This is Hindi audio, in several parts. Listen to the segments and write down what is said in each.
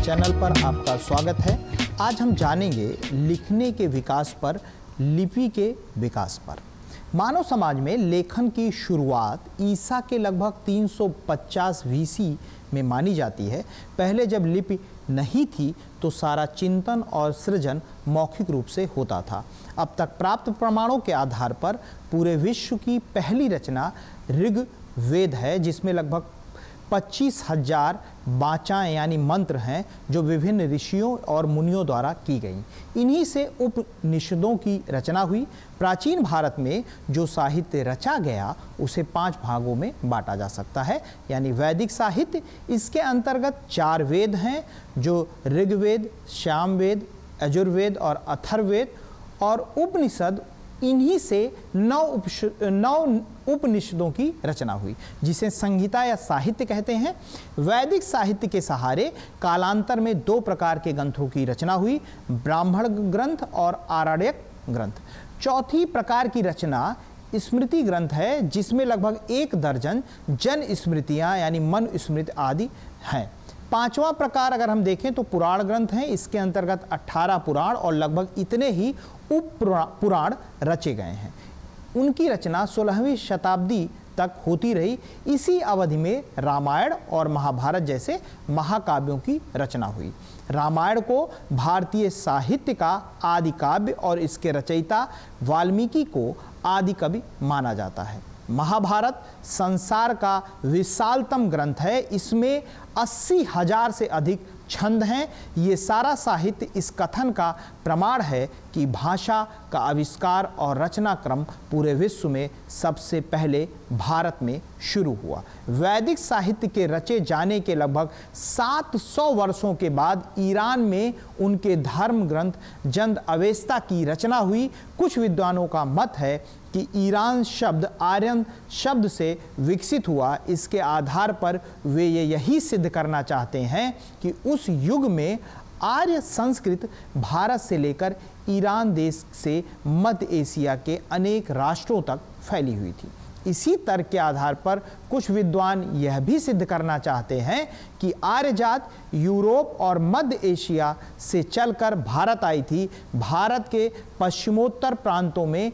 चैनल पर आपका स्वागत है। आज हम जानेंगे लिखने के विकास पर, लिपि के विकास पर। मानव समाज में लेखन की शुरुआत ईसा के लगभग 350 वीसी में मानी जाती है। पहले जब लिपि नहीं थी तो सारा चिंतन और सृजन मौखिक रूप से होता था। अब तक प्राप्त प्रमाणों के आधार पर पूरे विश्व की पहली रचना ऋग्वेद है, जिसमें लगभग 25,000 वाचाएं यानी मंत्र हैं जो विभिन्न ऋषियों और मुनियों द्वारा की गई। इन्हीं से उपनिषदों की रचना हुई। प्राचीन भारत में जो साहित्य रचा गया उसे 5 भागों में बांटा जा सकता है, यानी वैदिक साहित्य। इसके अंतर्गत 4 वेद हैं जो ऋग्वेद, सामवेद, यजुर्वेद और अथर्ववेद, और उपनिषद। इन्हीं से 9 उपनिषदों की रचना हुई, जिसे संहिता या साहित्य कहते हैं। वैदिक साहित्य के सहारे कालांतर में 2 प्रकार के ग्रंथों की रचना हुई, ब्राह्मण ग्रंथ और आरण्यक ग्रंथ। चौथी प्रकार की रचना स्मृति ग्रंथ है, जिसमें लगभग 1 दर्जन जन स्मृतियाँ यानी मनुस्मृति आदि हैं। 5वां प्रकार अगर हम देखें तो पुराण ग्रंथ हैं। इसके अंतर्गत 18 पुराण और लगभग इतने ही उप पुराण रचे गए हैं। उनकी रचना 16वीं शताब्दी तक होती रही। इसी अवधि में रामायण और महाभारत जैसे महाकाव्यों की रचना हुई। रामायण को भारतीय साहित्य का आदि काव्य और इसके रचयिता वाल्मीकि को आदि कवि माना जाता है। महाभारत संसार का विशालतम ग्रंथ है। इसमें 80,000 से अधिक छंद हैं। ये सारा साहित्य इस कथन का प्रमाण है कि भाषा का आविष्कार और रचना क्रम पूरे विश्व में सबसे पहले भारत में शुरू हुआ। वैदिक साहित्य के रचे जाने के लगभग 700 वर्षों के बाद ईरान में उनके धर्म ग्रंथ जंद अवेस्ता की रचना हुई। कुछ विद्वानों का मत है कि ईरान शब्द आर्यन शब्द से विकसित हुआ। इसके आधार पर वे यही सिद्ध करना चाहते हैं कि उस युग में आर्य संस्कृत भारत से लेकर ईरान देश से मध्य एशिया के अनेक राष्ट्रों तक फैली हुई थी। इसी तर्क के आधार पर कुछ विद्वान यह भी सिद्ध करना चाहते हैं कि आर्य जात यूरोप और मध्य एशिया से चलकर भारत आई थी। भारत के पश्चिमोत्तर प्रांतों में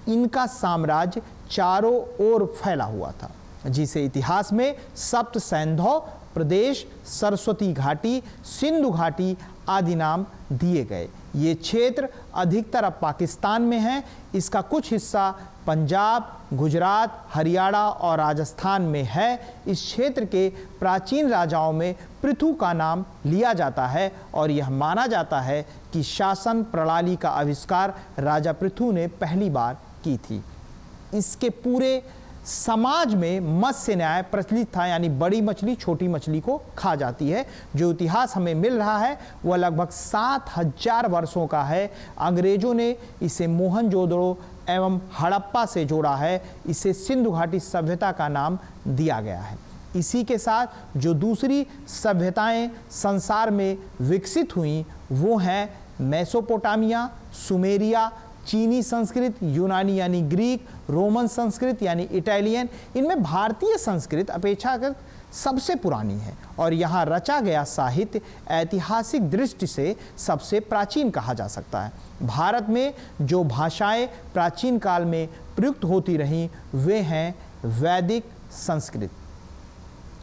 इनका साम्राज्य चारों ओर फैला हुआ था, जिसे इतिहास में सप्त सैंधव प्रदेश, सरस्वती घाटी, सिंधु घाटी आदि नाम दिए गए। ये क्षेत्र अधिकतर अब पाकिस्तान में है। इसका कुछ हिस्सा पंजाब, गुजरात, हरियाणा और राजस्थान में है। इस क्षेत्र के प्राचीन राजाओं में पृथु का नाम लिया जाता है और यह माना जाता है कि शासन प्रणाली का आविष्कार राजा पृथु ने पहली बार की थी। इसके पूरे समाज में मत्स्य न्याय प्रचलित था, यानी बड़ी मछली छोटी मछली को खा जाती है। जो इतिहास हमें मिल रहा है वह लगभग 7,000 वर्षों का है। अंग्रेजों ने इसे मोहनजोदड़ो एवं हड़प्पा से जोड़ा है। इसे सिंधु घाटी सभ्यता का नाम दिया गया है। इसी के साथ जो दूसरी सभ्यताएं संसार में विकसित हुई वो हैं मेसोपोटामिया, सुमेरिया, चीनी संस्कृत, यूनानी यानी ग्रीक, रोमन संस्कृत यानी इटालियन। इनमें भारतीय संस्कृत अपेक्षाकृत सबसे पुरानी है और यहाँ रचा गया साहित्य ऐतिहासिक दृष्टि से सबसे प्राचीन कहा जा सकता है। भारत में जो भाषाएं प्राचीन काल में प्रयुक्त होती रहीं वे हैं वैदिक संस्कृत,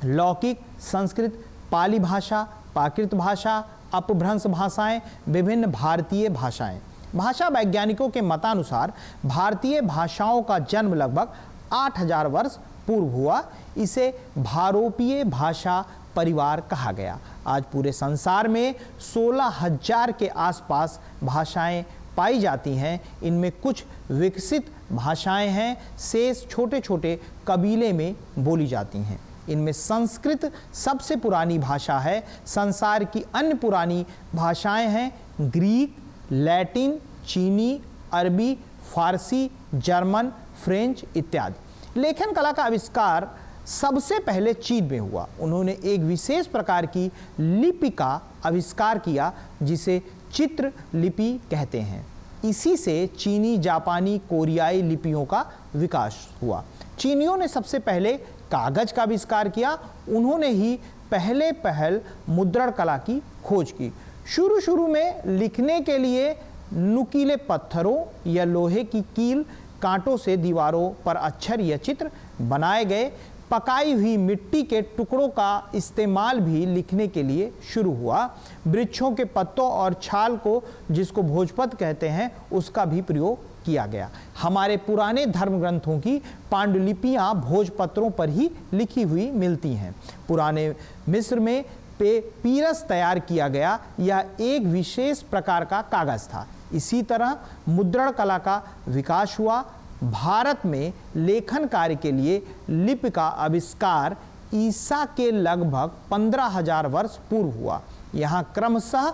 लौकिक संस्कृत, पाली भाषा, प्राकृत भाषा, अपभ्रंश भाषाएं, विभिन्न भारतीय भाषाएं। भाषा वैज्ञानिकों के मतानुसार भारतीय भाषाओं का जन्म लगभग 8,000 वर्ष पूर्व हुआ। इसे भारोपीय भाषा परिवार कहा गया। आज पूरे संसार में 16,000 के आसपास भाषाएं पाई जाती हैं। इनमें कुछ विकसित भाषाएं हैं, शेष छोटे छोटे कबीले में बोली जाती हैं। इनमें संस्कृत सबसे पुरानी भाषा है। संसार की अन्य पुरानी भाषाएं हैं ग्रीक, लैटिन, चीनी, अरबी, फारसी, जर्मन, फ्रेंच इत्यादि। लेखन कला का आविष्कार सबसे पहले चीन में हुआ। उन्होंने एक विशेष प्रकार की लिपि का आविष्कार किया जिसे चित्र लिपि कहते हैं। इसी से चीनी, जापानी, कोरियाई लिपियों का विकास हुआ। चीनियों ने सबसे पहले कागज का आविष्कार किया। उन्होंने ही पहले पहल मुद्रण कला की खोज की। शुरू में लिखने के लिए नुकीले पत्थरों या लोहे की कील कांटों से दीवारों पर अक्षर या चित्र बनाए गए। पकाई हुई मिट्टी के टुकड़ों का इस्तेमाल भी लिखने के लिए शुरू हुआ। वृक्षों के पत्तों और छाल को, जिसको भोजपत्र कहते हैं, उसका भी प्रयोग किया गया। हमारे पुराने धर्म ग्रंथों की पांडुलिपियां भोजपत्रों पर ही लिखी हुई मिलती हैं। पुराने मिस्र में पीरस तैयार किया गया, यह एक विशेष प्रकार का कागज था। इसी तरह मुद्रण कला का विकास हुआ। भारत में लेखन कार्य के लिए लिपि का आविष्कार ईसा के लगभग 15,000 वर्ष पूर्व हुआ। यहाँ क्रमशः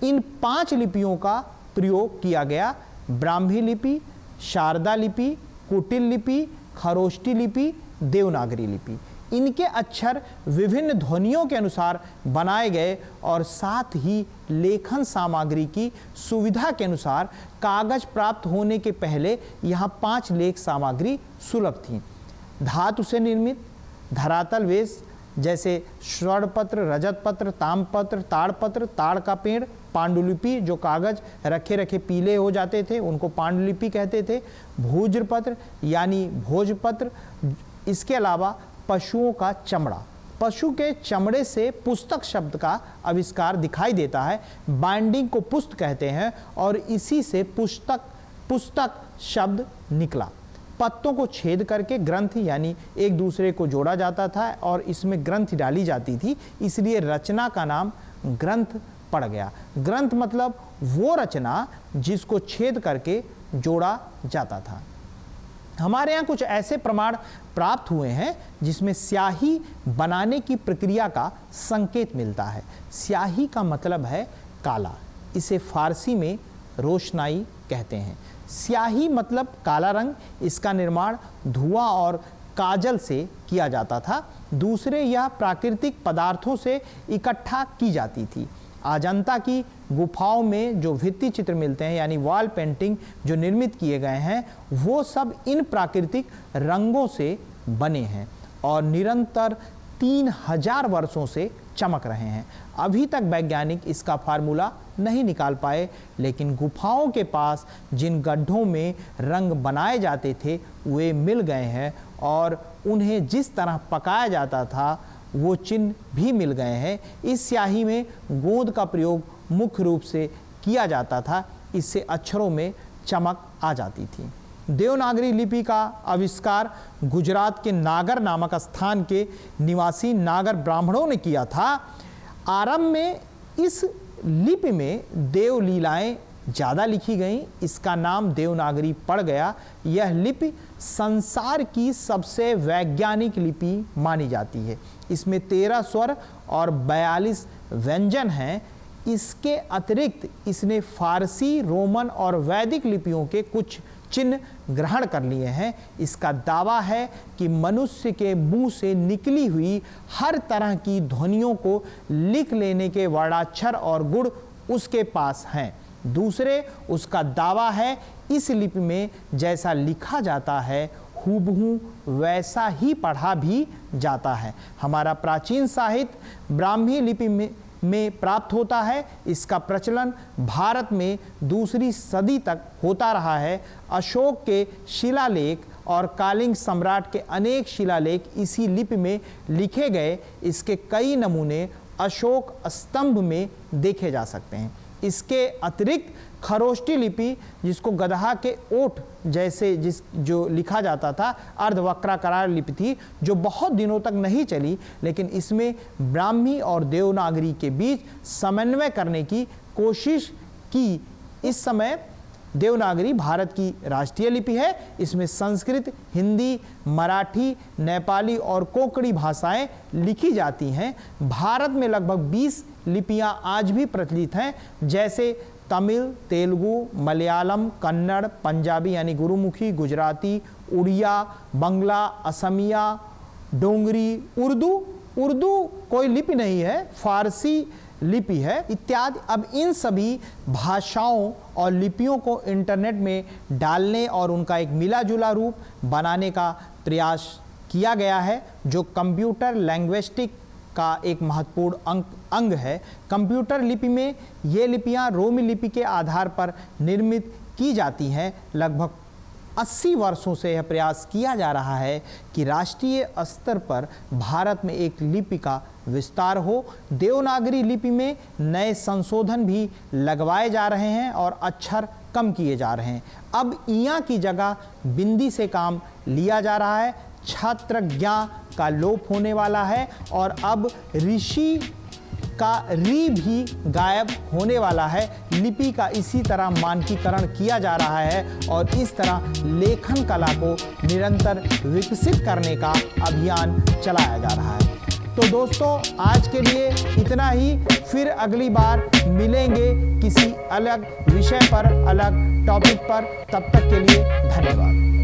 इन 5 लिपियों का प्रयोग किया गया: ब्राह्मी लिपि, शारदा लिपि, कुटिल लिपि, खरोष्टी लिपि, देवनागरी लिपि। इनके अक्षर विभिन्न ध्वनियों के अनुसार बनाए गए और साथ ही लेखन सामग्री की सुविधा के अनुसार कागज प्राप्त होने के पहले यहाँ 5 लेख सामग्री सुलभ थी। धातु से निर्मित धरातल वेश जैसे स्वर्णपत्र, रजतपत्र, ताम्रपत्र, ताड़पत्र, ताड़ का पेड़, पांडुलिपि जो कागज रखे रखे पीले हो जाते थे उनको पांडुलिपि कहते थे, भूज्रपत्र यानी भोजपत्र। इसके अलावा पशुओं का चमड़ा, पशु के चमड़े से पुस्तक शब्द का आविष्कार दिखाई देता है। बाइंडिंग को पुस्त कहते हैं और इसी से पुस्तक शब्द निकला। पत्तों को छेद करके ग्रंथ यानी एक दूसरे को जोड़ा जाता था और इसमें ग्रंथ डाली जाती थी, इसलिए रचना का नाम ग्रंथ पड़ गया। ग्रंथ मतलब वो रचना जिसको छेद करके जोड़ा जाता था। हमारे यहाँ कुछ ऐसे प्रमाण प्राप्त हुए हैं जिसमें स्याही बनाने की प्रक्रिया का संकेत मिलता है। स्याही का मतलब है काला, इसे फारसी में रोशनाई कहते हैं। स्याही मतलब काला रंग, इसका निर्माण धुआं और काजल से किया जाता था। दूसरे, यह प्राकृतिक पदार्थों से इकट्ठा की जाती थी। अजंता की गुफाओं में जो भित्ति चित्र मिलते हैं यानी वॉल पेंटिंग जो निर्मित किए गए हैं वो सब इन प्राकृतिक रंगों से बने हैं और निरंतर 3000 वर्षों से चमक रहे हैं। अभी तक वैज्ञानिक इसका फार्मूला नहीं निकाल पाए, लेकिन गुफाओं के पास जिन गड्ढों में रंग बनाए जाते थे वे मिल गए हैं और उन्हें जिस तरह पकाया जाता था वो चिन्ह भी मिल गए हैं। इस स्याही में गोंद का प्रयोग मुख्य रूप से किया जाता था, इससे अक्षरों में चमक आ जाती थी। देवनागरी लिपि का आविष्कार गुजरात के नागर नामक स्थान के निवासी नागर ब्राह्मणों ने किया था। आरंभ में इस लिपि में देवलीलाएं ज़्यादा लिखी गईं, इसका नाम देवनागरी पड़ गया। यह लिपि संसार की सबसे वैज्ञानिक लिपि मानी जाती है। इसमें 13 स्वर और 42 व्यंजन हैं। इसके अतिरिक्त इसने फारसी, रोमन और वैदिक लिपियों के कुछ चिन्ह ग्रहण कर लिए हैं। इसका दावा है कि मनुष्य के मुंह से निकली हुई हर तरह की ध्वनियों को लिख लेने के वर्णाक्षर और गुण उसके पास हैं। दूसरे, उसका दावा है इस लिपि में जैसा लिखा जाता है हूबहू वैसा ही पढ़ा भी जाता है। हमारा प्राचीन साहित्य ब्राह्मी लिपि में प्राप्त होता है। इसका प्रचलन भारत में 2री सदी तक होता रहा है। अशोक के शिलालेख और कालिंग सम्राट के अनेक शिलालेख इसी लिपि में लिखे गए। इसके कई नमूने अशोक स्तंभ में देखे जा सकते हैं। इसके अतिरिक्त खरोष्टी लिपि, जिसको गदहा के ओठ जैसे जो लिखा जाता था, अर्धवक्राकार लिपि थी जो बहुत दिनों तक नहीं चली, लेकिन इसमें ब्राह्मी और देवनागरी के बीच समन्वय करने की कोशिश की। इस समय देवनागरी भारत की राष्ट्रीय लिपि है। इसमें संस्कृत, हिंदी, मराठी, नेपाली और कोंकणी भाषाएं लिखी जाती हैं। भारत में लगभग 20 लिपियां आज भी प्रचलित हैं, जैसे तमिल, तेलुगु, मलयालम, कन्नड़, पंजाबी यानी गुरुमुखी, गुजराती, उड़िया, बंगला, असमिया, डोंगरी, उर्दू कोई लिपि नहीं है, फारसी लिपि है इत्यादि। अब इन सभी भाषाओं और लिपियों को इंटरनेट में डालने और उनका एक मिला जुला रूप बनाने का प्रयास किया गया है, जो कंप्यूटर लैंग्विस्टिक का एक महत्वपूर्ण अंग है। कंप्यूटर लिपि में ये लिपियां रोमी लिपि के आधार पर निर्मित की जाती हैं। लगभग 80 वर्षों से यह प्रयास किया जा रहा है कि राष्ट्रीय स्तर पर भारत में एक लिपि का विस्तार हो। देवनागरी लिपि में नए संशोधन भी लगवाए जा रहे हैं और अक्षर कम किए जा रहे हैं। अब इयां की जगह बिंदी से काम लिया जा रहा है। छात्र ज्ञा का लोप होने वाला है और अब ऋषि का री भी गायब होने वाला है। लिपि का इसी तरह मानकीकरण किया जा रहा है और इस तरह लेखन कला को निरंतर विकसित करने का अभियान चलाया जा रहा है। तो दोस्तों, आज के लिए इतना ही। फिर अगली बार मिलेंगे किसी अलग विषय पर, अलग टॉपिक पर। तब तक के लिए धन्यवाद।